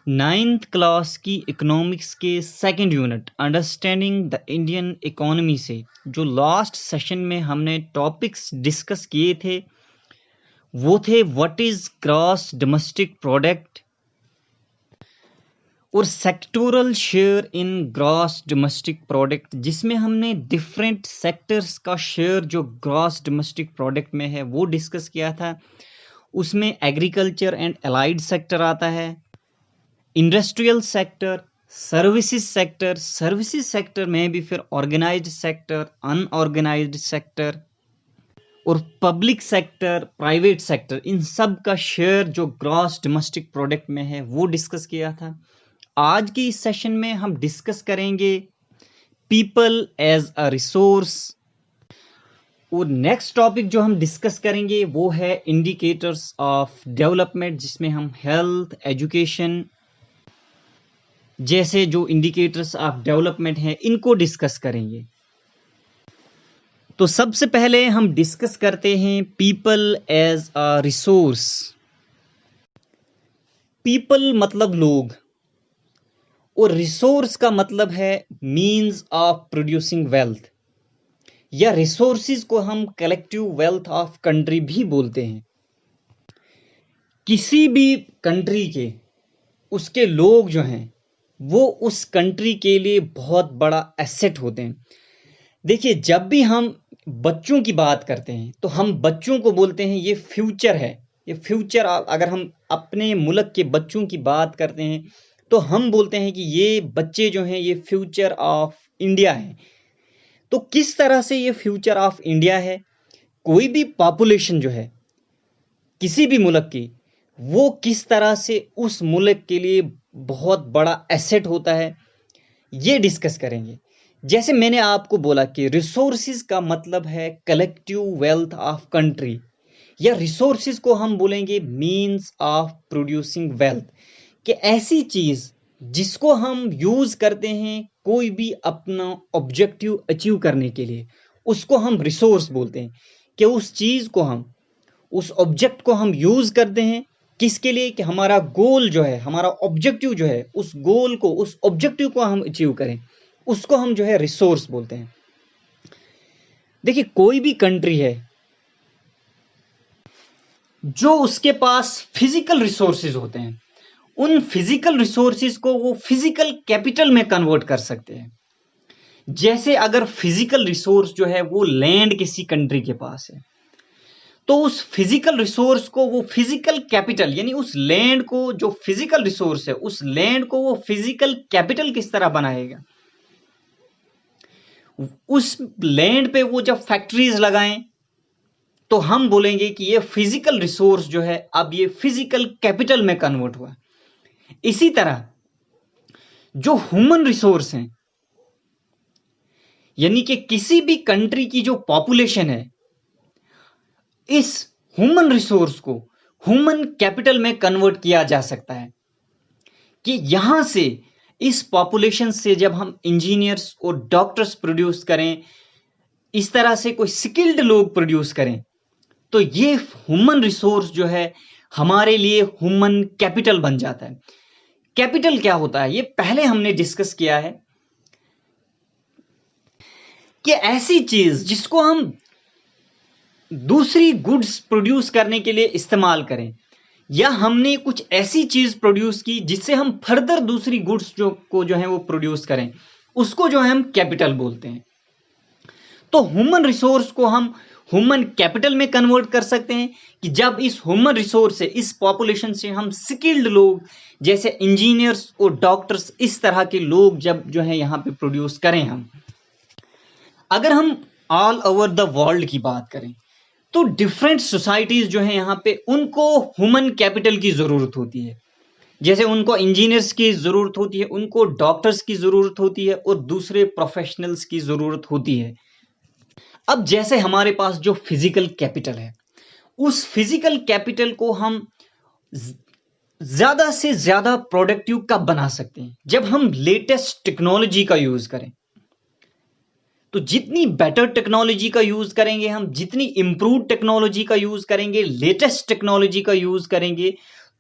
Ninth class की economics के second unit understanding the Indian economy से जो लास्ट सेशन में हमने टॉपिक्स डिस्कस किए थे वो थे what is gross domestic product और sectoral share in gross domestic product, जिसमें हमने डिफरेंट सेक्टर्स का शेयर जो ग्रॉस डोमेस्टिक प्रोडक्ट में है वो डिस्कस किया था। उसमें एग्रीकल्चर एंड अलाइड सेक्टर आता है, इंडस्ट्रियल सेक्टर, सर्विसेज सेक्टर में भी फिर ऑर्गेनाइज्ड सेक्टर, अनऑर्गेनाइज्ड सेक्टर और पब्लिक सेक्टर, प्राइवेट सेक्टर, इन सब का शेयर जो ग्रॉस डोमेस्टिक प्रोडक्ट में है वो डिस्कस किया था। आज के इस सेशन में हम डिस्कस करेंगे पीपल एज अ रिसोर्स और नेक्स्ट टॉपिक जो हम डिस्कस करेंगे वो है इंडिकेटर्स ऑफ डेवलपमेंट, जिसमें हम हेल्थ, एजुकेशन जैसे जो इंडिकेटर्स ऑफ डेवलपमेंट हैं इनको डिस्कस करेंगे। तो सबसे पहले हम डिस्कस करते हैं people as a resource. People मतलब लोग और रिसोर्स का मतलब है मींस ऑफ प्रोड्यूसिंग वेल्थ, या रिसोर्सेज को हम कलेक्टिव वेल्थ ऑफ कंट्री भी बोलते हैं। किसी भी कंट्री के उसके लोग जो हैं वो उस कंट्री के लिए बहुत बड़ा एसेट होते हैं। देखिए, जब भी हम बच्चों की बात करते हैं तो हम बच्चों को बोलते हैं ये फ्यूचर है, ये फ्यूचर। अगर हम अपने मुल्क के बच्चों की बात करते हैं तो हम बोलते हैं कि ये बच्चे जो हैं ये फ्यूचर ऑफ इंडिया है। तो किस तरह से ये फ्यूचर ऑफ इंडिया है? कोई भी पॉपुलेशन जो है किसी भी मुल्क की, वो किस तरह से उस मुल्क के लिए बहुत बड़ा एसेट होता है, ये डिस्कस करेंगे। जैसे मैंने आपको बोला कि रिसोर्सेज का मतलब है कलेक्टिव वेल्थ ऑफ कंट्री, या रिसोर्सेज को हम बोलेंगे मींस ऑफ प्रोड्यूसिंग वेल्थ, कि ऐसी चीज जिसको हम यूज करते हैं कोई भी अपना ऑब्जेक्टिव अचीव करने के लिए, उसको हम रिसोर्स बोलते हैं। कि उस चीज को हम, उस ऑब्जेक्ट को हम यूज करते हैं किसके लिए? कि हमारा गोल जो है, हमारा ऑब्जेक्टिव जो है, उस गोल को, उस ऑब्जेक्टिव को हम अचीव करें, उसको हम जो है रिसोर्स बोलते हैं। देखिए, कोई भी कंट्री है जो उसके पास फिजिकल रिसोर्सेज होते हैं, उन फिजिकल रिसोर्सेज को वो फिजिकल कैपिटल में कन्वर्ट कर सकते हैं। जैसे अगर फिजिकल रिसोर्स जो है वो लैंड किसी कंट्री के पास है, तो उस फिजिकल रिसोर्स को वो फिजिकल कैपिटल, यानी उस लैंड को, जो फिजिकल रिसोर्स है उस लैंड को वो फिजिकल कैपिटल किस तरह बनाएगा? उस लैंड पे वो जब फैक्ट्रीज लगाएं तो हम बोलेंगे कि ये फिजिकल रिसोर्स जो है अब ये फिजिकल कैपिटल में कन्वर्ट हुआ। इसी तरह जो ह्यूमन रिसोर्स हैं, यानी कि किसी भी कंट्री की जो पॉपुलेशन है, इस ह्यूमन रिसोर्स को ह्यूमन कैपिटल में कन्वर्ट किया जा सकता है। कि यहां से, इस पॉपुलेशन से जब हम इंजीनियर्स और डॉक्टर्स प्रोड्यूस करें, इस तरह से कोई स्किल्ड लोग प्रोड्यूस करें, तो ये ह्यूमन रिसोर्स जो है हमारे लिए ह्यूमन कैपिटल बन जाता है। कैपिटल क्या होता है ये पहले हमने डिस्कस किया है, कि ऐसी चीज जिसको हम दूसरी गुड्स प्रोड्यूस करने के लिए इस्तेमाल करें, या हमने कुछ ऐसी चीज प्रोड्यूस की जिससे हम फर्दर दूसरी गुड्स जो है वो प्रोड्यूस करें, उसको जो है हम कैपिटल बोलते हैं। तो ह्यूमन रिसोर्स को हम ह्यूमन कैपिटल में कन्वर्ट कर सकते हैं कि जब इस ह्यूमन रिसोर्स से, इस पॉपुलेशन से हम स्किल्ड लोग जैसे इंजीनियर्स और डॉक्टर्स, इस तरह के लोग जब जो है यहां पे प्रोड्यूस करें हम। अगर हम ऑल ओवर द वर्ल्ड की बात करें तो डिफरेंट सोसाइटीज जो है यहाँ पे, उनको ह्यूमन कैपिटल की जरूरत होती है। जैसे उनको इंजीनियर्स की जरूरत होती है, उनको डॉक्टर्स की जरूरत होती है और दूसरे प्रोफेशनल्स की जरूरत होती है। अब जैसे हमारे पास जो फिजिकल कैपिटल है, उस फिजिकल कैपिटल को हम ज्यादा से ज्यादा प्रोडक्टिव कब बना सकते हैं? जब हम लेटेस्ट टेक्नोलॉजी का यूज करें। तो जितनी बेटर टेक्नोलॉजी का यूज करेंगे हम, जितनी इंप्रूव टेक्नोलॉजी का यूज करेंगे, लेटेस्ट टेक्नोलॉजी का यूज करेंगे,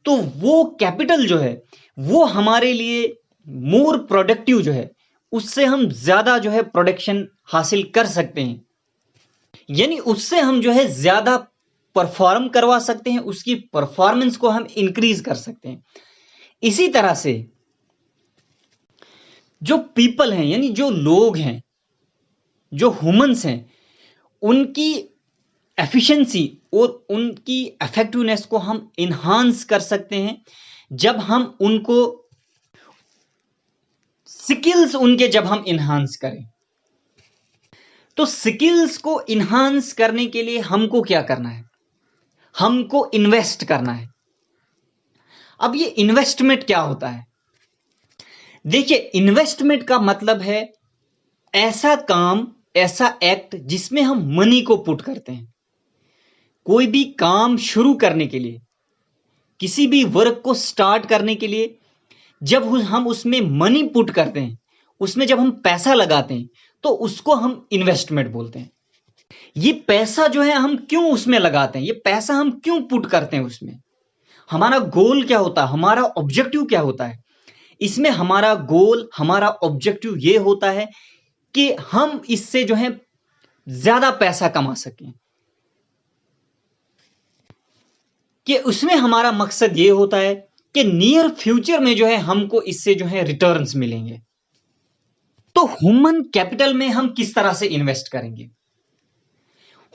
तो वो कैपिटल जो है वो हमारे लिए मोर प्रोडक्टिव जो है, उससे हम ज्यादा जो है प्रोडक्शन हासिल कर सकते हैं, यानी उससे हम जो है ज्यादा परफॉर्म करवा सकते हैं, उसकी परफॉर्मेंस को हम इंक्रीज कर सकते हैं। इसी तरह से जो पीपल हैं, यानी जो लोग हैं, जो ह्यूमंस हैं, उनकी एफिशिएंसी और उनकी इफेक्टिवनेस को हम इन्हांस कर सकते हैं जब हम उनको स्किल्स उनके जब हम इन्हांस करें। तो स्किल्स को इन्हांस करने के लिए हमको क्या करना है? हमको इन्वेस्ट करना है। अब ये इन्वेस्टमेंट क्या होता है? देखिए, इन्वेस्टमेंट का मतलब है ऐसा काम, ऐसा एक्ट जिसमें हम मनी को पुट करते हैं। कोई भी काम शुरू करने के लिए, किसी भी वर्क को स्टार्ट करने के लिए जब हम उसमें मनी पुट करते हैं, उसमें जब हम पैसा लगाते हैं, तो उसको हम इन्वेस्टमेंट बोलते हैं। ये पैसा जो है हम क्यों उसमें लगाते हैं, ये पैसा हम क्यों पुट करते हैं उसमें? हमारा गोल क्या होता है, हमारा ऑब्जेक्टिव क्या होता है? इसमें हमारा गोल, हमारा ऑब्जेक्टिव ये होता है कि हम इससे जो है ज्यादा पैसा कमा सकें, कि उसमें हमारा मकसद ये होता है कि नियर फ्यूचर में जो है हमको इससे जो है रिटर्न्स मिलेंगे। तो ह्यूमन कैपिटल में हम किस तरह से इन्वेस्ट करेंगे?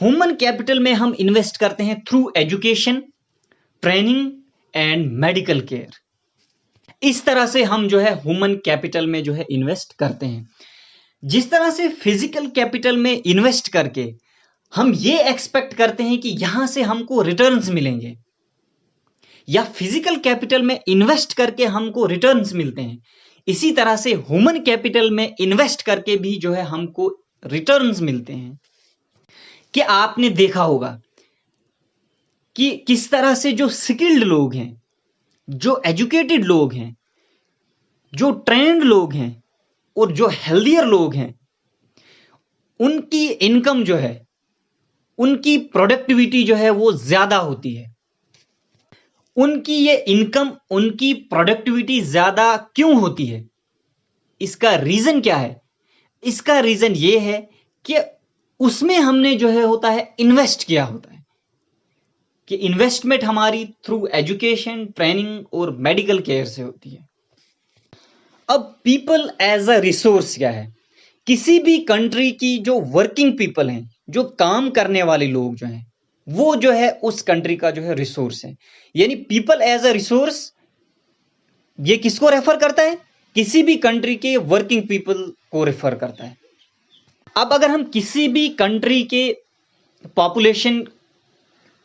ह्यूमन कैपिटल में हम इन्वेस्ट करते हैं through education, training and medical care. इस तरह से हम जो है ह्यूमन कैपिटल में जो है इन्वेस्ट करते हैं। जिस तरह से फिजिकल कैपिटल में इन्वेस्ट करके हम ये एक्सपेक्ट करते हैं कि यहां से हमको रिटर्न्स मिलेंगे, या फिजिकल कैपिटल में इन्वेस्ट करके हमको रिटर्न्स मिलते हैं, इसी तरह से ह्यूमन कैपिटल में इन्वेस्ट करके भी जो है हमको रिटर्न्स मिलते हैं। कि आपने देखा होगा कि किस तरह से जो स्किल्ड लोग हैं, जो एजुकेटेड लोग हैं, जो ट्रेंड लोग हैं और जो हेल्दियर लोग हैं, उनकी इनकम जो है, उनकी प्रोडक्टिविटी जो है वो ज्यादा होती है। उनकी ये इनकम, उनकी प्रोडक्टिविटी ज्यादा क्यों होती है? इसका रीजन क्या है? इसका रीजन ये है कि उसमें हमने जो है होता है इन्वेस्ट किया होता है, कि इन्वेस्टमेंट हमारी थ्रू एजुकेशन, ट्रेनिंग और मेडिकल केयर से होती है। अब पीपल एज अ रिसोर्स क्या है? किसी भी कंट्री की जो वर्किंग पीपल हैं, जो काम करने वाले लोग जो हैं, वो जो है उस कंट्री का जो है रिसोर्स है। यानी पीपल एज अ रिसोर्स, ये किसको रेफर करता है? किसी भी कंट्री के वर्किंग पीपल को रेफर करता है। अब अगर हम किसी भी कंट्री के पॉपुलेशन,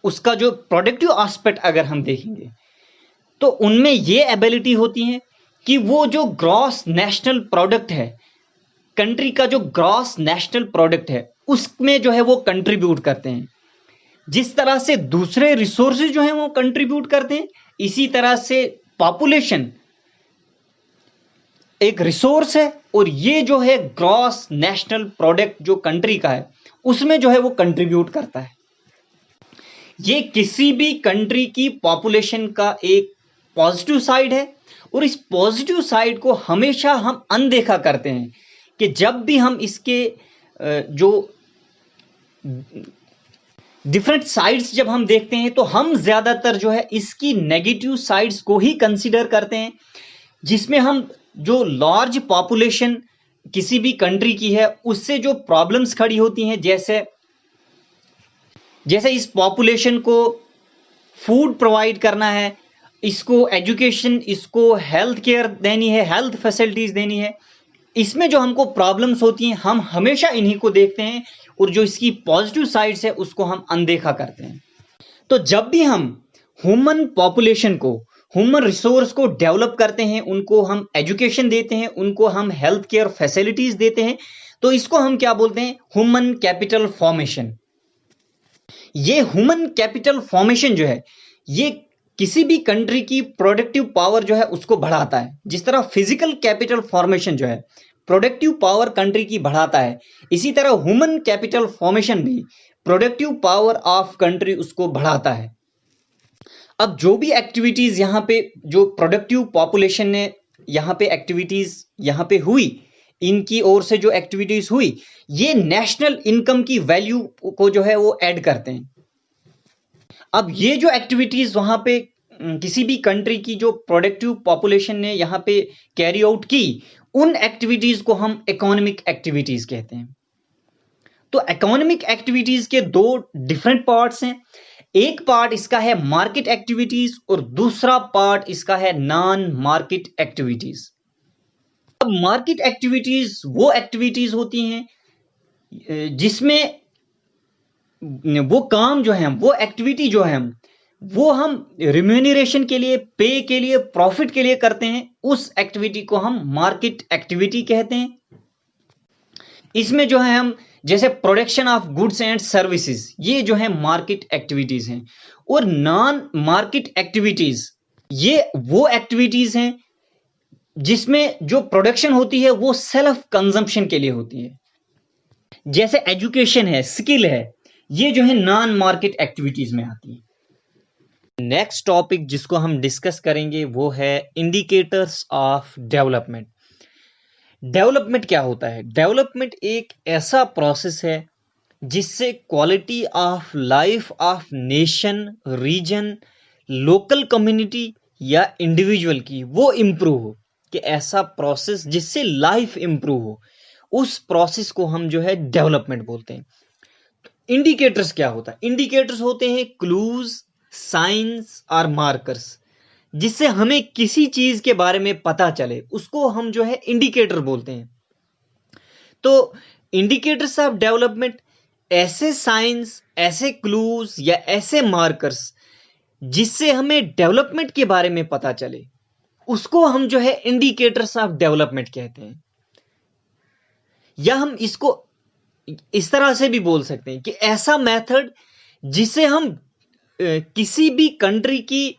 उसका जो प्रोडक्टिव एस्पेक्ट अगर हम देखेंगे, तो उनमें ये एबिलिटी होती है कि वो जो ग्रॉस नेशनल प्रोडक्ट है, कंट्री का जो ग्रॉस नेशनल प्रोडक्ट है, उसमें जो है वो कंट्रीब्यूट करते हैं। जिस तरह से दूसरे रिसोर्सेज जो हैं वो कंट्रीब्यूट करते हैं, इसी तरह से पॉपुलेशन एक रिसोर्स है, और ये जो है ग्रॉस नेशनल प्रोडक्ट जो कंट्री का है, उसमें जो है वो कंट्रीब्यूट करता है। ये किसी भी कंट्री की पॉपुलेशन का एक पॉजिटिव साइड है, और इस पॉजिटिव साइड को हमेशा हम अनदेखा करते हैं, कि जब भी हम इसके जो डिफरेंट साइड्स जब हम देखते हैं, तो हम ज्यादातर जो है इसकी नेगेटिव साइड्स को ही कंसीडर करते हैं, जिसमें हम जो लार्ज पॉपुलेशन किसी भी कंट्री की है, उससे जो प्रॉब्लम्स खड़ी होती हैं, जैसे इस पॉपुलेशन को फूड प्रोवाइड करना है, इसको एजुकेशन, इसको हेल्थ केयर देनी है, हेल्थ फैसिलिटीज देनी है, इसमें जो हमको प्रॉब्लम्स होती हैं, हम हमेशा इन्हीं को देखते हैं, और जो इसकी पॉजिटिव साइड्स है उसको हम अनदेखा करते हैं। तो जब भी हम ह्यूमन पॉपुलेशन को, ह्यूमन रिसोर्स को डेवलप करते हैं, उनको हम एजुकेशन देते हैं, उनको हम हेल्थ केयर फैसिलिटीज देते हैं, तो इसको हम क्या बोलते हैं? Human capital formation. ये ह्यूमन कैपिटल फॉर्मेशन जो है, ये किसी भी कंट्री की प्रोडक्टिव पावर जो है उसको बढ़ाता है। जिस तरह फिजिकल कैपिटल फॉर्मेशन जो है, प्रोडक्टिव पावर कंट्री की बढ़ाता है, इसी तरह ह्यूमन कैपिटल फॉर्मेशन भी प्रोडक्टिव पावर ऑफ कंट्री उसको बढ़ाता है। अब जो भी एक्टिविटीज यहाँ पे जो प्रोडक्टिव पॉपुलेशन ने यहाँ पे एक्टिविटीज यहाँ पे हुई, इनकी ओर से जो एक्टिविटीज हुई, ये नेशनल इनकम की वैल्यू को जो है वो ऐड करते हैं। अब ये जो एक्टिविटीज वहां पे किसी भी कंट्री की जो प्रोडक्टिव पॉपुलेशन ने यहाँ पे कैरी आउट की, उन एक्टिविटीज को हम इकोनॉमिक एक्टिविटीज कहते हैं। तो इकोनॉमिक एक्टिविटीज के दो डिफरेंट पार्ट्स हैं। एक पार्ट इसका है मार्केट एक्टिविटीज और दूसरा पार्ट इसका है नॉन मार्केट एक्टिविटीज। अब मार्केट एक्टिविटीज वो एक्टिविटीज होती हैं जिसमें वो काम जो है, वो एक्टिविटी जो है, वो हम रिम्यूनरेशन के लिए, पे के लिए, प्रॉफिट के लिए करते हैं, उस एक्टिविटी को हम मार्केट एक्टिविटी कहते हैं। इसमें जो है हम जैसे production of goods and services, ये जो है मार्केट एक्टिविटीज हैं। और नॉन मार्केट एक्टिविटीज ये वो एक्टिविटीज हैं जिसमें जो प्रोडक्शन होती है वो सेल्फ कंजम्पशन के लिए होती है, जैसे एजुकेशन है, स्किल है, ये जो है नॉन मार्केट एक्टिविटीज में आती है। नेक्स्ट टॉपिक जिसको हम डिस्कस करेंगे वो है इंडिकेटर्स ऑफ डेवलपमेंट। डेवलपमेंट क्या होता है? डेवलपमेंट एक ऐसा प्रोसेस है जिससे quality of life of nation, region, local community या इंडिविजुअल की वो इंप्रूव हो, कि ऐसा प्रोसेस जिससे लाइफ इंप्रूव हो, उस प्रोसेस को हम जो है डेवलपमेंट बोलते हैं। इंडिकेटर्स क्या होता है? इंडिकेटर्स होते हैं क्लूज, साइंस और मार्कर्स, जिससे हमें किसी चीज के बारे में पता चले, उसको हम जो है इंडिकेटर बोलते हैं। तो इंडिकेटर्स ऑफ डेवलपमेंट ऐसे साइंस, ऐसे क्लूज या ऐसे मार्कर्स जिससे हमें डेवलपमेंट के बारे में पता चले, उसको हम जो है इंडिकेटर्स ऑफ डेवलपमेंट कहते हैं। या हम इसको इस तरह से भी बोल सकते हैं कि ऐसा मेथड जिससे हम किसी भी कंट्री की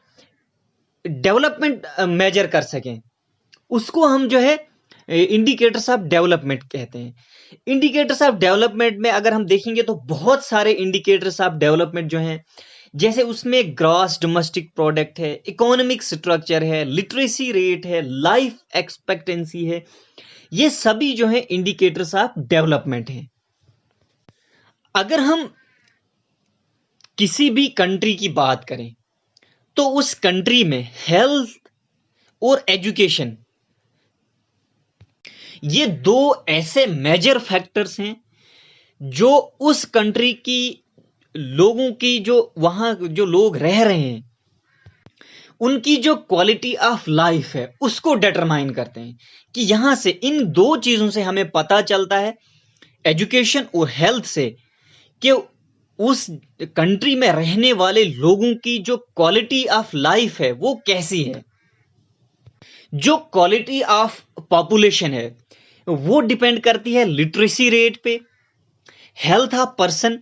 डेवलपमेंट मेजर कर सकें, उसको हम जो है इंडिकेटर्स ऑफ डेवलपमेंट कहते हैं। इंडिकेटर्स ऑफ डेवलपमेंट में अगर हम देखेंगे तो बहुत सारे इंडिकेटर्स ऑफ डेवलपमेंट जो हैं, जैसे उसमें ग्रॉस डोमेस्टिक प्रोडक्ट है, इकोनॉमिक स्ट्रक्चर है, लिटरेसी रेट है, लाइफ एक्सपेक्टेंसी है, ये सभी जो है इंडिकेटर्स ऑफ डेवलपमेंट हैं। अगर हम किसी भी कंट्री की बात करें तो उस कंट्री में हेल्थ और एजुकेशन, ये दो ऐसे मेजर फैक्टर्स हैं जो उस कंट्री की लोगों की, जो वहां जो लोग रह रहे हैं, उनकी जो क्वालिटी ऑफ लाइफ है उसको डिटरमाइन करते हैं। कि यहां से इन दो चीजों से हमें पता चलता है, एजुकेशन और हेल्थ से, कि उस कंट्री में रहने वाले लोगों की जो क्वालिटी ऑफ लाइफ है वो कैसी है। जो क्वालिटी ऑफ पॉपुलेशन है वो डिपेंड करती है लिटरेसी रेट पे, हेल्थ ऑफ पर्सन,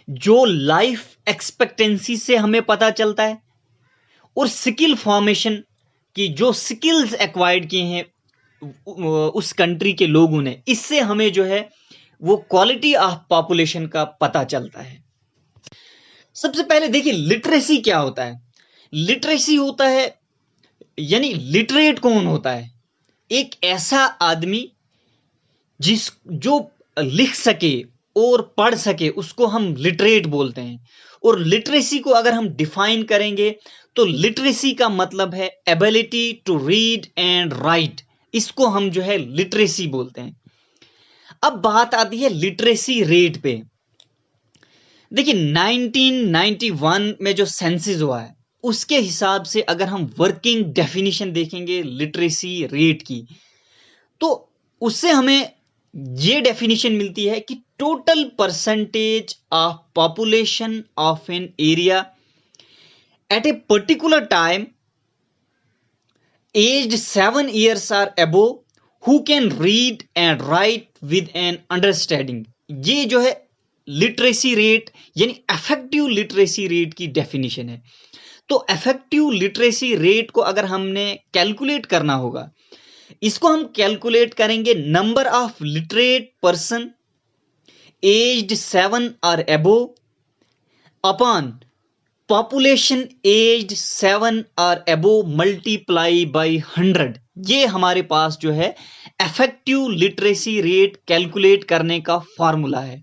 जो लाइफ एक्सपेक्टेंसी से हमें पता चलता है, और स्किल फॉर्मेशन की जो स्किल्स एक्वायर्ड किए हैं उस कंट्री के लोगों ने, इससे हमें जो है वो क्वालिटी ऑफ पॉपुलेशन का पता चलता है। सबसे पहले देखिए लिटरेसी क्या होता है। लिटरेसी होता है, यानी लिटरेट कौन होता है? एक ऐसा आदमी जो लिख सके और पढ़ सके, उसको हम लिटरेट बोलते हैं। और लिटरेसी को अगर हम डिफाइन करेंगे तो लिटरेसी का मतलब है ability to read and write, इसको हम जो है लिटरेसी बोलते हैं। अब बात आती है लिटरेसी रेट पे। देखिए 1991 में जो सेंसस हुआ है उसके हिसाब से अगर हम वर्किंग डेफिनेशन देखेंगे लिटरेसी रेट की, तो उससे हमें ये डेफिनेशन मिलती है कि total percentage of population of an area at a particular time aged 7 years or above who can read and write with an understanding। ये जो है लिटरेसी रेट यानी इफेक्टिव लिटरेसी रेट की डेफिनेशन है। तो इफेक्टिव लिटरेसी रेट को अगर हमने कैलकुलेट करना होगा, इसको हम कैलकुलेट करेंगे number of literate person aged 7 और अबोव अपॉन पॉपुलेशन एज्ड 7 और अबोव मल्टीप्लाई बाई 100। ये हमारे पास जो है इफेक्टिव लिटरेसी रेट कैलकुलेट करने का फॉर्मूला है।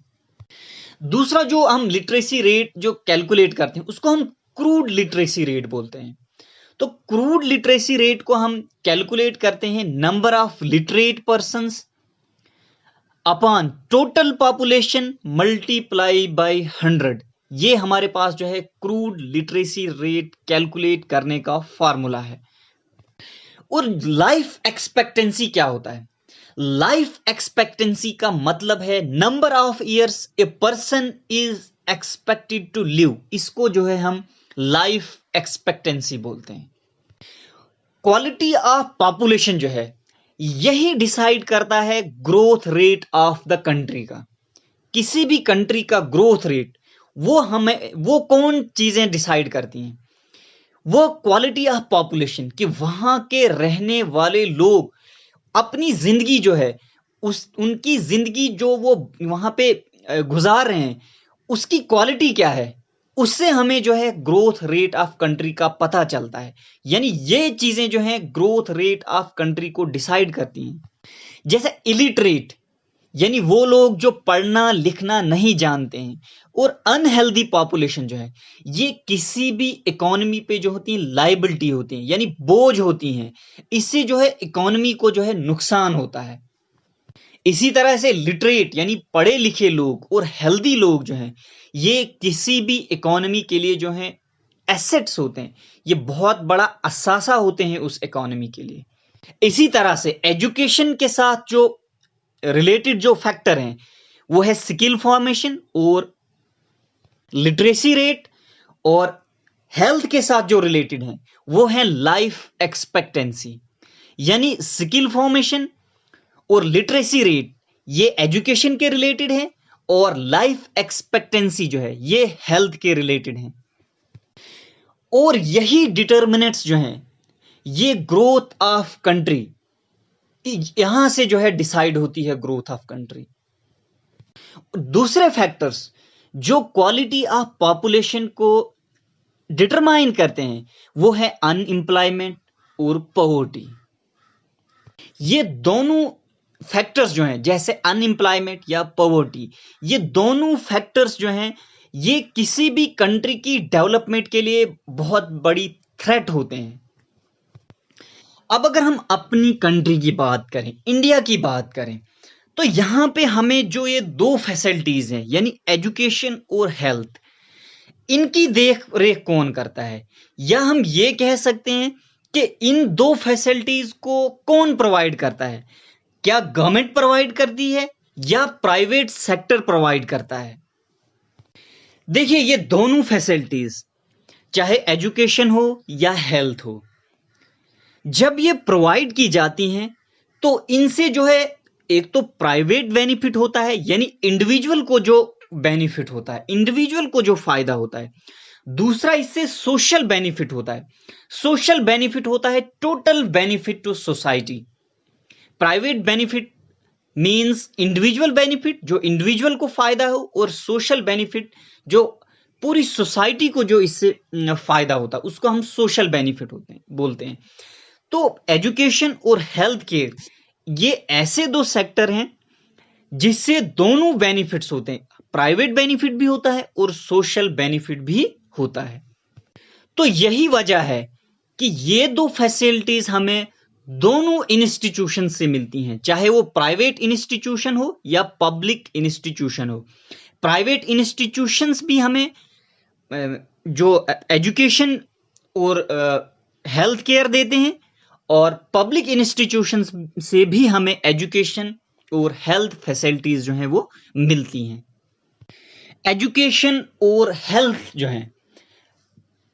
दूसरा जो हम लिटरेसी रेट जो कैलकुलेट करते हैं उसको हम क्रूड लिटरेसी रेट बोलते हैं। तो क्रूड लिटरेसी रेट को हम कैलकुलेट करते हैं number of literate persons upon total population multiply by 100। ये हमारे पास जो है क्रूड लिटरेसी रेट कैलकुलेट करने का फॉर्मूला है। और लाइफ एक्सपेक्टेंसी क्या होता है? लाइफ एक्सपेक्टेंसी का मतलब है number of years a person is expected to live. इसको जो है हम लाइफ एक्सपेक्टेंसी बोलते हैं। क्वालिटी ऑफ पॉपुलेशन जो है यही डिसाइड करता है growth rate of the country का। किसी भी कंट्री का ग्रोथ रेट वो कौन चीजें डिसाइड करती हैं? वो क्वालिटी ऑफ पॉपुलेशन कि वहां के रहने वाले लोग अपनी जिंदगी जो है उनकी जिंदगी जो वो वहां पे गुजार रहे हैं उसकी क्वालिटी क्या है, उससे हमें जो है ग्रोथ रेट ऑफ कंट्री का पता चलता है। यानी ये चीजें जो हैं ग्रोथ रेट ऑफ कंट्री को डिसाइड करती हैं। जैसे इलिटरेट यानी वो लोग जो पढ़ना लिखना नहीं जानते हैं, और अनहेल्दी पॉपुलेशन जो है ये किसी भी इकोनॉमी पे जो होती है लाइबिलिटी होती है यानी बोझ होती हैं। इससे जो है इकोनॉमी को जो है नुकसान होता है। इसी तरह से लिटरेट यानी पढ़े लिखे लोग और हेल्दी लोग जो हैं ये किसी भी इकोनॉमी के लिए जो हैं एसेट्स होते हैं, ये बहुत बड़ा असासा होते हैं उस इकोनॉमी के लिए। इसी तरह से एजुकेशन के साथ जो रिलेटेड जो फैक्टर हैं वो है स्किल फॉर्मेशन और लिटरेसी रेट, और हेल्थ के साथ जो रिलेटेड हैं वो है लाइफ एक्सपेक्टेंसी। यानी स्किल फॉर्मेशन और लिटरेसी रेट ये एजुकेशन के रिलेटेड है और लाइफ एक्सपेक्टेंसी जो है ये हेल्थ के रिलेटेड है। और यही डिटर्मिनेंट्स जो हैं ये ग्रोथ ऑफ कंट्री, यहां से जो है डिसाइड होती है ग्रोथ ऑफ कंट्री। दूसरे फैक्टर्स जो क्वालिटी ऑफ पॉपुलेशन को डिटरमाइन करते हैं वो है अनएम्प्लॉयमेंट और पॉवर्टी। ये दोनों फैक्टर्स जो हैं जैसे अनएम्प्लॉयमेंट या पॉवर्टी, ये दोनों फैक्टर्स जो हैं ये किसी भी कंट्री की डेवलपमेंट के लिए बहुत बड़ी थ्रेट होते हैं। अब अगर हम अपनी कंट्री की बात करें, इंडिया की बात करें, तो यहां पे हमें जो ये दो फैसिलिटीज हैं यानी एजुकेशन और हेल्थ, इनकी देख रेख कौन करता है? या हम ये कह सकते हैं कि इन दो फैसिलिटीज को कौन प्रोवाइड करता है? क्या गवर्नमेंट प्रोवाइड करती है या प्राइवेट सेक्टर प्रोवाइड करता है? देखिए ये दोनों फैसिलिटीज चाहे एजुकेशन हो या हेल्थ हो, जब ये प्रोवाइड की जाती हैं तो इनसे जो है एक तो प्राइवेट बेनिफिट होता है यानी इंडिविजुअल को जो बेनिफिट होता है, इंडिविजुअल को जो फायदा होता है। दूसरा इससे सोशल बेनिफिट होता है। सोशल बेनिफिट होता है total benefit to society. Private benefit means individual benefit जो इंडिविजुअल को फायदा हो, और सोशल बेनिफिट जो पूरी सोसाइटी को जो इससे फायदा होता है उसको हम सोशल बेनिफिट बोलते हैं। तो एजुकेशन और हेल्थ केयर ये ऐसे दो सेक्टर हैं जिससे दोनों बेनिफिट्स होते हैं, प्राइवेट बेनिफिट भी होता है और सोशल बेनिफिट भी होता है। तो यही वजह है कि ये दो फैसिलिटीज हमें दोनों इंस्टीट्यूशन से मिलती हैं, चाहे वो प्राइवेट इंस्टीट्यूशन हो या पब्लिक इंस्टीट्यूशन हो। प्राइवेट इंस्टीट्यूशंस भी हमें जो एजुकेशन और हेल्थ केयर देते हैं, और पब्लिक इंस्टीट्यूशंस से भी हमें एजुकेशन और हेल्थ फैसिलिटीज जो हैं वो मिलती हैं। एजुकेशन और हेल्थ जो है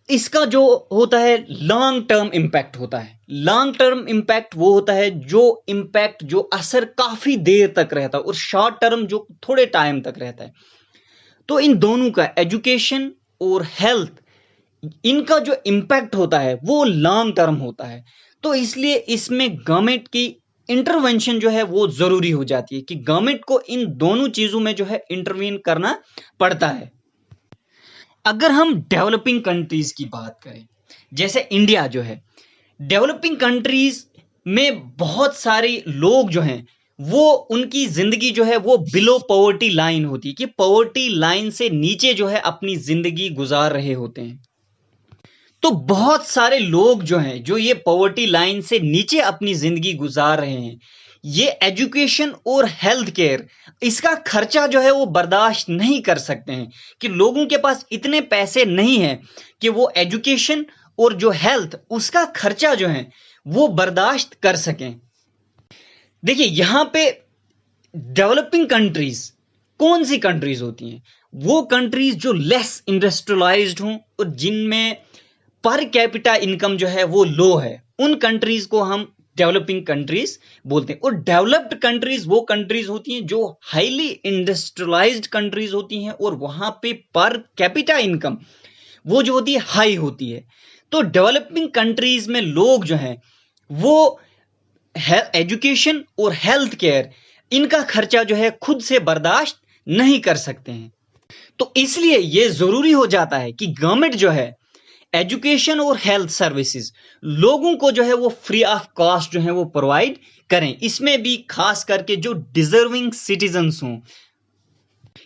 इसका जो होता है लॉन्ग टर्म इंपैक्ट होता है। लॉन्ग टर्म इंपैक्ट वो होता है जो असर काफी देर तक रहता है, और शॉर्ट टर्म जो थोड़े टाइम तक रहता है। तो इन दोनों का एजुकेशन और हेल्थ इनका जो इंपैक्ट होता है वो लॉन्ग टर्म होता है। तो इसलिए इसमें गवर्नमेंट की इंटरवेंशन जो है वो जरूरी हो जाती है कि गवर्नमेंट को इन दोनों चीजों में जो है इंटरवीन करना पड़ता है। अगर हम डेवलपिंग कंट्रीज की बात करें, जैसे इंडिया जो है, डेवलपिंग कंट्रीज में बहुत सारे लोग जो हैं वो उनकी जिंदगी जो है वो बिलो पॉवर्टी लाइन होती है कि पॉवर्टी लाइन से नीचे जो है अपनी जिंदगी गुजार रहे होते हैं। तो बहुत सारे लोग जो हैं जो ये पॉवर्टी लाइन से नीचे अपनी जिंदगी गुजार रहे हैं, ये एजुकेशन और हेल्थ केयर इसका खर्चा जो है वो बर्दाश्त नहीं कर सकते हैं कि लोगों के पास इतने पैसे नहीं हैं कि वो एजुकेशन और जो हेल्थ उसका खर्चा जो है वो बर्दाश्त कर सकें। देखिए यहां पे डेवलपिंग कंट्रीज कौन सी कंट्रीज होती हैं? वो कंट्रीज जो लेस इंडस्ट्रियलाइज्ड हों और जिनमें पर कैपिटा इनकम जो है वो लो है, उन कंट्रीज को हम डेवलपिंग कंट्रीज बोलते हैं। और डेवलप्ड कंट्रीज वो कंट्रीज होती हैं जो हाईली इंडस्ट्रियलाइज्ड कंट्रीज होती हैं और वहां पे पर कैपिटा इनकम वो जो होती है हाई होती है। तो डेवलपिंग कंट्रीज में लोग जो हैं वो एजुकेशन और हेल्थ केयर इनका खर्चा जो है खुद से बर्दाश्त नहीं कर सकते हैं। तो इसलिए यह जरूरी हो जाता है कि गवर्नमेंट जो है एजुकेशन और हेल्थ सर्विसेज लोगों को जो है वो फ्री ऑफ कॉस्ट जो है वो प्रोवाइड करें। इसमें भी खास करके जो डिजर्विंग सिटीजन्स हों,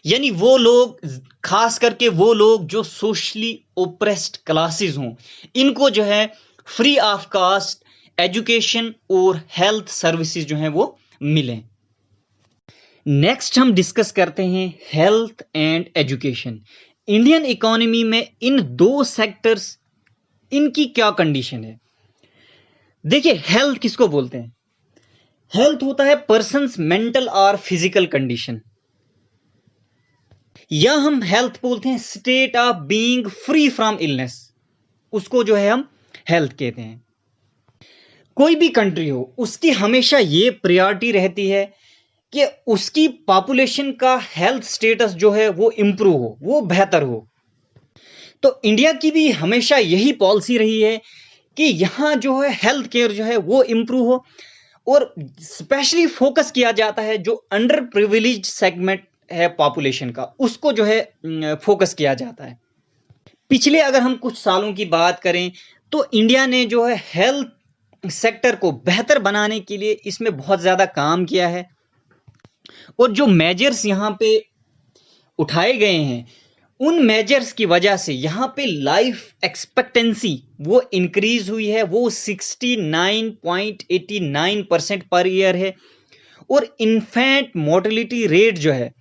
यानी वो लोग, खास करके वो लोग जो सोशली ओप्रेस्ड क्लासेस हों, इनको जो है फ्री ऑफ कॉस्ट एजुकेशन और हेल्थ सर्विसेज जो है वो मिलें। नेक्स्ट हम डिस्कस करते हैं health and education. Indian economy में इन दो सेक्टर्स इनकी क्या कंडीशन है? देखिए हेल्थ किसको बोलते हैं? हेल्थ होता है पर्सन्स मेंटल और फिजिकल कंडीशन, या हम हेल्थ बोलते हैं state of being free from illness, उसको जो है हम हेल्थ कहते हैं। कोई भी कंट्री हो उसकी हमेशा ये प्रायोरिटी रहती है कि उसकी पॉपुलेशन का हेल्थ स्टेटस जो है वो इंप्रूव हो, वो बेहतर हो। तो इंडिया की भी हमेशा यही पॉलिसी रही है कि यहां जो है हेल्थ केयर जो है वो इंप्रूव हो और स्पेशली फोकस किया जाता है जो अंडर प्रिविलेज्ड सेगमेंट है पॉपुलेशन का, उसको जो है फोकस किया जाता है। पिछले अगर हम कुछ सालों की बात करें तो इंडिया ने जो है हेल्थ सेक्टर को बेहतर बनाने के लिए इसमें बहुत ज्यादा काम किया है और जो मेजर्स यहां पे उठाए गए हैं उन मेजर्स की वजह से यहां पे लाइफ एक्सपेक्टेंसी वो इंक्रीज हुई है, वो 69.89% पर ईयर है और इन्फेंट मोर्टेलिटी रेट जो है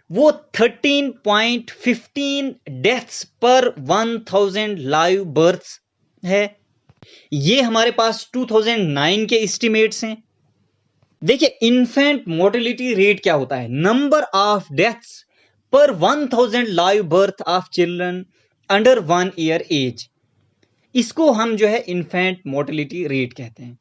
वो 13.15 डेथ्स पर 1000 लाइव बर्थ्स है। ये हमारे पास 2009 के एस्टिमेट्स हैं। देखिए इन्फेंट मोर्टेलिटी रेट क्या होता है? नंबर ऑफ डेथ्स पर 1000 live birth of children under 1 year age, इसको हम जो है इन्फेंट मोर्टेलिटी रेट कहते हैं।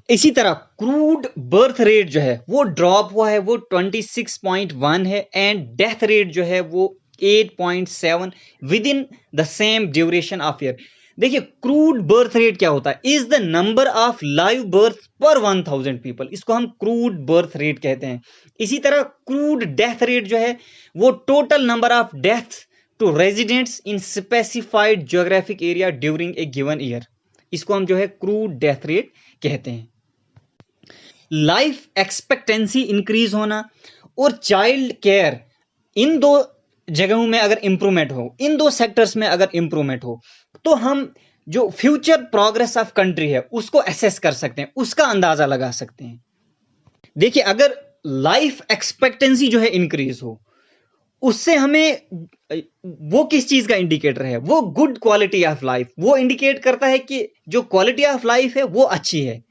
इसी तरह क्रूड बर्थ रेट जो है वो ड्रॉप हुआ है, वो 26.1 है एंड डेथ रेट जो है वो 8.7 with in the same duration of year. देखिए क्रूड बर्थ रेट क्या होता है? Is the number of live birth पर 1000 पीपल, इसको हम क्रूड बर्थ रेट कहते हैं। इसी तरह क्रूड डेथ रेट जो है वो total number of death to residents in specified geographic area during a given year, इसको हम जो है क्रूड डेथ रेट कहते हैं। लाइफ एक्सपेक्टेंसी इंक्रीज होना और चाइल्ड केयर, इन दो जगहों में अगर इंप्रूवमेंट हो, इन दो सेक्टर्स में अगर इंप्रूवमेंट हो तो हम जो फ्यूचर प्रोग्रेस ऑफ कंट्री है उसको एसेस कर सकते हैं, उसका अंदाजा लगा सकते हैं। देखिए अगर लाइफ एक्सपेक्टेंसी जो है इंक्रीज हो, उससे हमें वो किस चीज का इंडिकेटर है? वो गुड क्वालिटी ऑफ लाइफ, वो इंडिकेट करता है कि जो क्वालिटी ऑफ लाइफ है वो अच्छी है।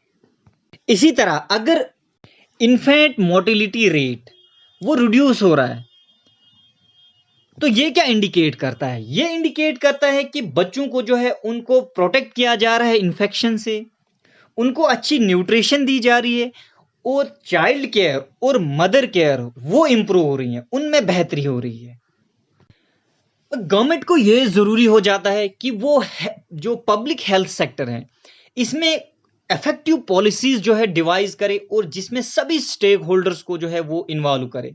इसी तरह अगर इन्फेंट मोर्टेलिटी रेट वो रिड्यूस हो रहा है तो ये क्या इंडिकेट करता है? ये इंडिकेट करता है कि बच्चों को जो है उनको प्रोटेक्ट किया जा रहा है इन्फेक्शन से, उनको अच्छी न्यूट्रिशन दी जा रही है और चाइल्ड केयर और मदर केयर वो इंप्रूव हो रही है, उनमें बेहतरी हो रही है। गवर्नमेंट को यह जरूरी हो जाता है कि वो जो पब्लिक हेल्थ सेक्टर है इसमें इफेक्टिव पॉलिसीज जो है डिवाइस करे और जिसमें सभी स्टेक होल्डर्स को जो है वो इन्वॉल्व करे,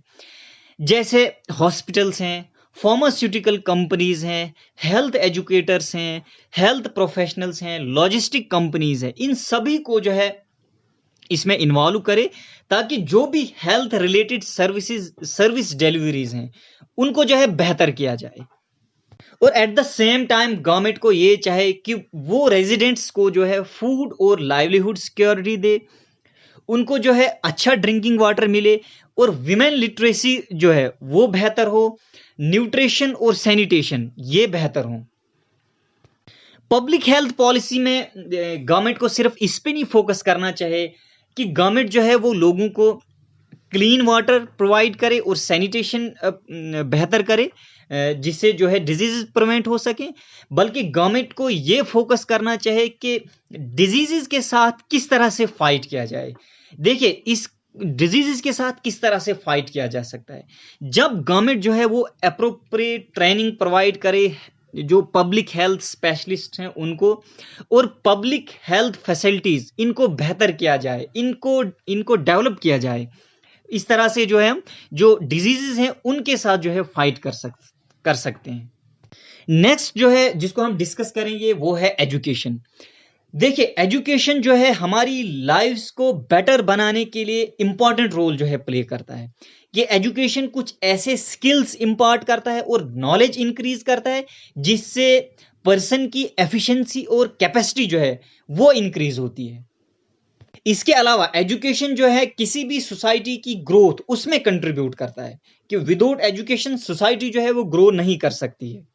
जैसे हॉस्पिटल्स हैं, फार्मास्यूटिकल कंपनीज हैं, हेल्थ एजुकेटर्स हैं, हेल्थ प्रोफेशनल्स हैं, लॉजिस्टिक कंपनीज हैं, इन सभी को जो है इसमें इन्वॉल्व करे ताकि जो भी हेल्थ रिलेटेड सर्विस डिलीवरीज हैं उनको जो है बेहतर किया जाए। और at the same time government को ये चाहे कि वो रेजिडेंट्स को जो है फूड और लाइवलीहुड सिक्योरिटी दे, उनको जो है अच्छा ड्रिंकिंग वाटर मिले और विमेन लिटरेसी जो है वो बेहतर हो, न्यूट्रिशन और सैनिटेशन ये बेहतर हो। पब्लिक हेल्थ पॉलिसी में गवर्नमेंट को सिर्फ इस पे नहीं फोकस करना चाहिए कि गवर्नमेंट जो है वो लोगों को क्लीन वाटर प्रोवाइड करे और सैनिटेशन बेहतर करे जिससे जो है डिजीज प्रिवेंट हो सके, बल्कि गवर्नमेंट को ये फोकस करना चाहिए कि डिजीजेस के साथ किस तरह से फाइट किया जाए। देखिए, इस डिजीजेस के साथ किस तरह से फाइट किया जा सकता है, जब गवर्नमेंट जो है वो अप्रोप्रिएट ट्रेनिंग प्रोवाइड करे जो पब्लिक हेल्थ स्पेशलिस्ट हैं उनको, और पब्लिक हेल्थ फैसिलिटीज इनको बेहतर किया जाए, इनको डेवलप किया जाए। इस तरह से जो है हम जो डिजीजेस हैं उनके साथ जो है फाइट कर सकते हैं। नेक्स्ट जो है जिसको हम डिस्कस करेंगे वो है एजुकेशन। देखिए, एजुकेशन जो है हमारी लाइफ्स को बेटर बनाने के लिए इंपॉर्टेंट रोल जो है प्ले करता है। ये एजुकेशन कुछ ऐसे स्किल्स इंपार्ट करता है और नॉलेज इंक्रीज करता है जिससे पर्सन की एफिशिएंसी और कैपेसिटी जो है वो इंक्रीज होती है। इसके अलावा एजुकेशन जो है किसी भी सोसाइटी की ग्रोथ उसमें कंट्रीब्यूट करता है कि विदाउट एजुकेशन सोसाइटी जो है वो ग्रो नहीं कर सकती है।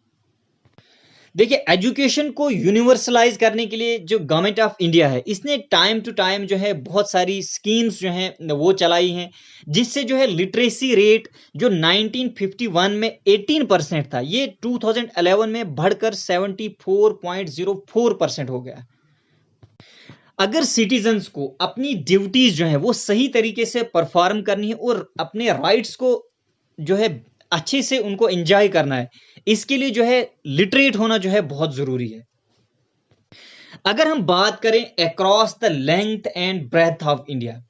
देखिए, एजुकेशन को यूनिवर्सलाइज करने के लिए जो गवर्नमेंट ऑफ इंडिया है इसने टाइम टू टाइम जो है बहुत सारी स्कीम्स जो हैं वो चलाई हैं, जिससे जो है लिटरेसी रेट जो 1951 में 18% था ये 2011 में बढ़कर 74.04% हो गया। अगर सिटीजन्स को अपनी ड्यूटीज जो है वो सही तरीके से परफॉर्म करनी है और अपने राइट्स को जो है अच्छे से उनको एंजॉय करना है, इसके लिए जो है लिटरेट होना जो है बहुत जरूरी है। अगर हम बात करें across the length and breadth of India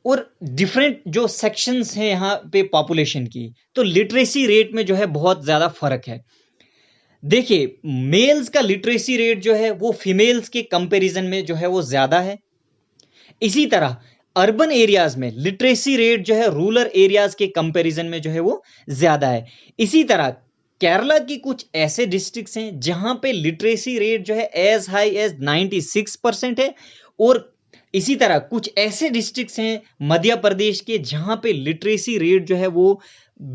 और डिफरेंट जो सेक्शंस हैं यहाँ पे पॉपुलेशन की, तो लिटरेसी रेट में जो है बहुत ज्यादा फर्क है। देखिए, मेल्स का लिटरेसी रेट जो है वो फीमेल्स के कंपैरिजन में जो है वो ज्यादा है। इसी तरह अर्बन एरियाज में लिटरेसी रेट जो है रूरल एरियाज के कंपैरिजन में जो है वो ज्यादा है। इसी तरह केरला की कुछ ऐसे डिस्ट्रिक्ट्स हैं जहां पे लिटरेसी रेट जो है एज हाई एज 96% है, और इसी तरह कुछ ऐसे डिस्ट्रिक्ट्स हैं मध्य प्रदेश के जहां पे लिटरेसी रेट जो है वो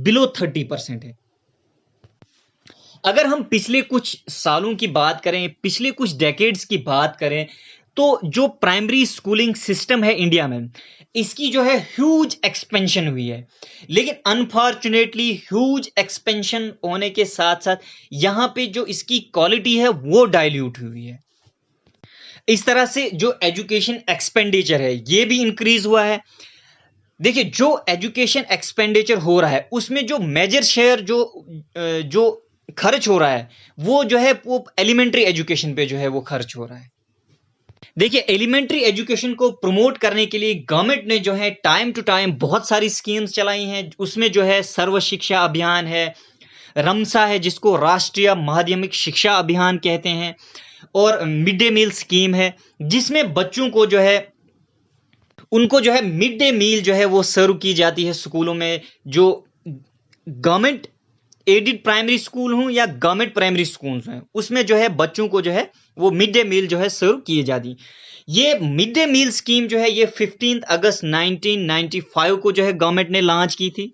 बिलो 30% है। अगर हम पिछले कुछ सालों की बात करें, पिछले कुछ डेकेड्स की बात करें, तो जो प्राइमरी स्कूलिंग सिस्टम है इंडिया में इसकी जो है ह्यूज एक्सपेंशन हुई है, लेकिन अनफॉर्चुनेटली ह्यूज एक्सपेंशन होने के साथ साथ यहां पे जो इसकी क्वालिटी है वो डाइल्यूट हुई है। इस तरह से जो एजुकेशन एक्सपेंडिचर है ये भी इंक्रीज हुआ है। देखिए, जो एजुकेशन एक्सपेंडिचर हो रहा है उसमें जो मेजर शेयर जो खर्च हो रहा है वो जो है वो एलिमेंट्री एजुकेशन पे जो है वो खर्च हो रहा है। देखिए, एलिमेंट्री एजुकेशन को प्रमोट करने के लिए गवर्नमेंट ने जो है टाइम टू टाइम बहुत सारी स्कीम्स चलाई हैं। उसमें जो है सर्व शिक्षा अभियान है, रमसा है जिसको राष्ट्रीय माध्यमिक शिक्षा अभियान कहते हैं, और मिड डे मील स्कीम है जिसमें बच्चों को जो है उनको जो है मिड डे मील जो है वो सर्व की जाती है स्कूलों में, जो गवर्नमेंट एडिड प्राइमरी स्कूल हों या गवर्नमेंट प्राइमरी स्कूल्स हैं उसमें जो है बच्चों को जो है वो मिड डे मील जो है सर्व किए जाती। ये मिड डे मील स्कीम जो है ये 15 अगस्त 1995 को जो है गवर्नमेंट ने लॉन्च की थी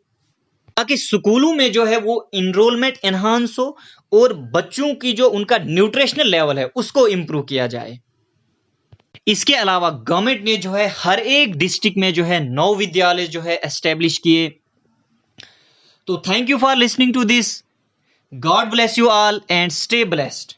ताकि स्कूलों में जो है वो इनरोलमेंट एनहांस हो और बच्चों की जो उनका न्यूट्रिशनल लेवल है उसको इंप्रूव किया जाए। इसके अलावा गवर्नमेंट ने जो है हर एक डिस्ट्रिक्ट में जो है 9 विद्यालय जो है एस्टेब्लिश किए। तो thank you for listening to this. God bless you all and stay blessed.